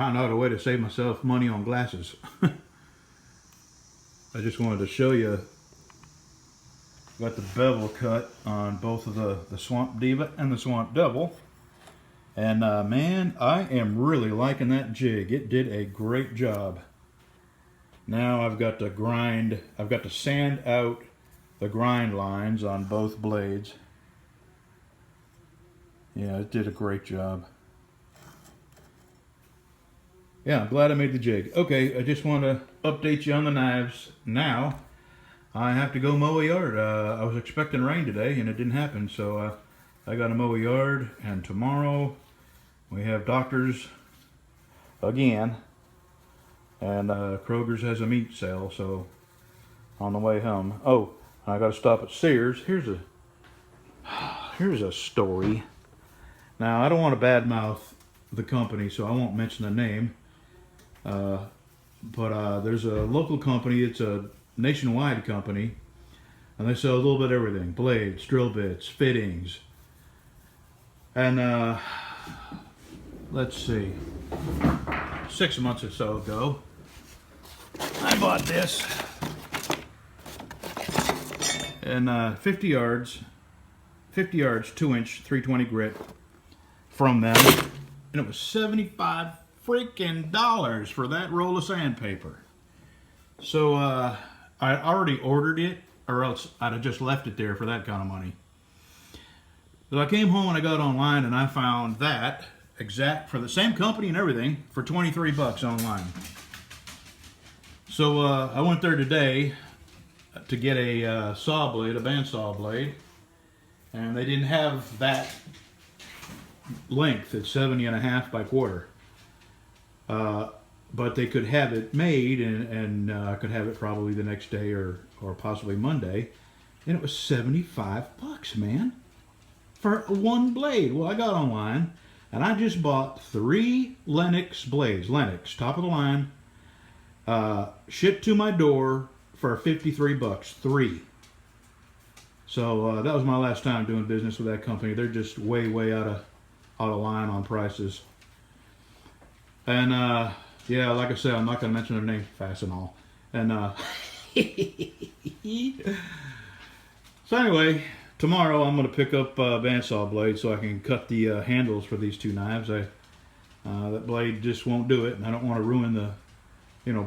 found out a way to save myself money on glasses. I just wanted to show you. Got the bevel cut on both of the Swamp Diva and the Swamp Devil. And man, I am really liking that jig. It did a great job. Now I've got to sand out the grind lines on both blades. Yeah, it did a great job. Yeah, I'm glad I made the jig. Okay, I just want to update you on the knives. Now, I have to go mow a yard. I was expecting rain today and it didn't happen, so I got to mow a yard, and tomorrow we have doctors again, and Kroger's has a meat sale, so on the way home. Oh, I got to stop at Sears. Here's a story. Now, I don't want to badmouth the company, so I won't mention the name. But there's a local company. It's a nationwide company, and they sell a little bit of everything: blades, drill bits, fittings. And let's see, 6 months or so ago, I bought this, and 50 yards, 2-inch, 320 grit from them, and it was $75 freaking for that roll of sandpaper. So I already ordered it, or else I'd have just left it there for that kind of money. So I came home and I got online and I found that exact, for the same company and everything, for 23 bucks online. So I went there today to get a saw blade, a bandsaw blade, and they didn't have that length. It's 70.5 by quarter. But they could have it made, and could have it probably the next day or possibly Monday, and it was 75 bucks, man, for one blade. Well, I got online and I just bought 3 Lennox blades, Lennox, top of the line, shipped to my door for 53 bucks, 3. So that was my last time doing business with that company. They're just way out of line on prices. And yeah, like I said, I'm not going to mention their name, Fastenal. And so anyway, tomorrow I'm going to pick up bandsaw blade so I can cut the handles for these 2 knives. That blade just won't do it, and I don't want to ruin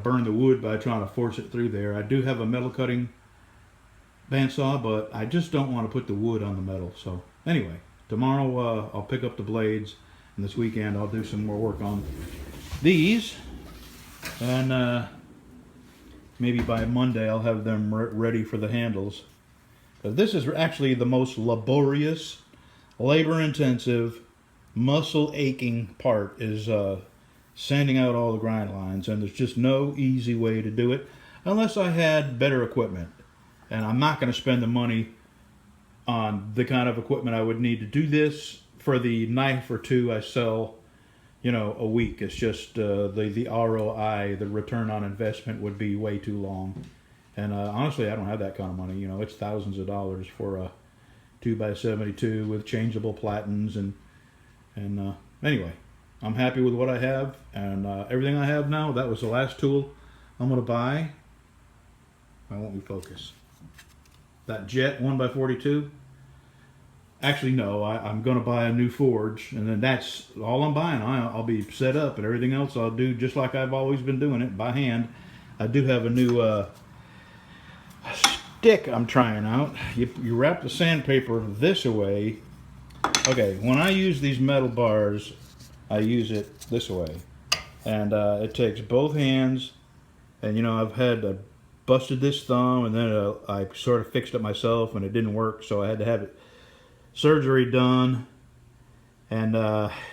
burn the wood by trying to force it through there. I do have a metal cutting bandsaw, but I just don't want to put the wood on the metal. So anyway, tomorrow I'll pick up the blades, and this weekend I'll do some more work on these, and maybe by Monday I'll have them ready for the handles. This is actually the most laborious, labor-intensive, muscle-aching part, is sanding out all the grind lines, and there's just no easy way to do it unless I had better equipment. And I'm not going to spend the money on the kind of equipment I would need to do this for the knife or 2 I sell, a week. It's just the ROI, the return on investment, would be way too long. And honestly, I don't have that kind of money. It's thousands of dollars for a 2x72 with changeable platens, and anyway, I'm happy with what I have, and everything I have now. That was the last tool I'm going to buy. Why won't we focus? That Jet 1x42. Actually, no, I'm going to buy a new forge, and then that's all I'm buying. I'll be set up, and everything else I'll do just like I've always been doing it, by hand. I do have a new stick I'm trying out. You wrap the sandpaper this way. Okay, when I use these metal bars, I use it this way. And it takes both hands, and I've had busted this thumb, and then I sort of fixed it myself, and it didn't work, so I had to have it surgery done, and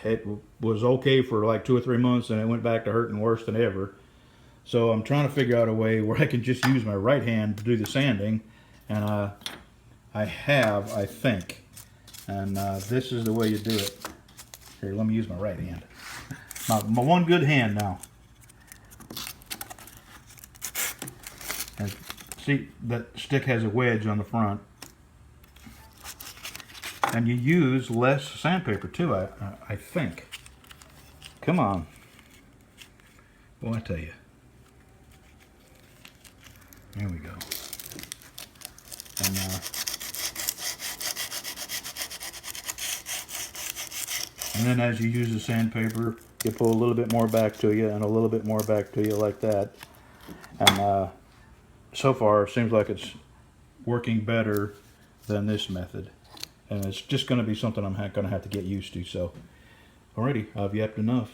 it was okay for like 2 or 3 months, and it went back to hurting worse than ever. So I'm trying to figure out a way where I can just use my right hand to do the sanding, and I think, and this is the way you do it. Here, let me use my right hand. My one good hand now. And see, that stick has a wedge on the front. And you use less sandpaper too, I think. Come on. Boy, I tell you. There we go. And then as you use the sandpaper, you pull a little bit more back to you and a little bit more back to you like that. And so far, it seems like it's working better than this method. And it's just going to be something I'm going to have to get used to. So, alrighty, I've yapped enough.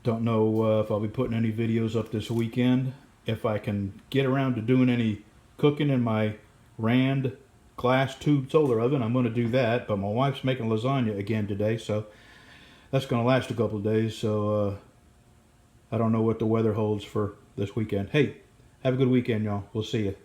Don't know if I'll be putting any videos up this weekend. If I can get around to doing any cooking in my Rand Class 2 solar oven, I'm going to do that. But my wife's making lasagna again today, so that's going to last a couple of days. So I don't know what the weather holds for this weekend. Hey, have a good weekend, y'all. We'll see you.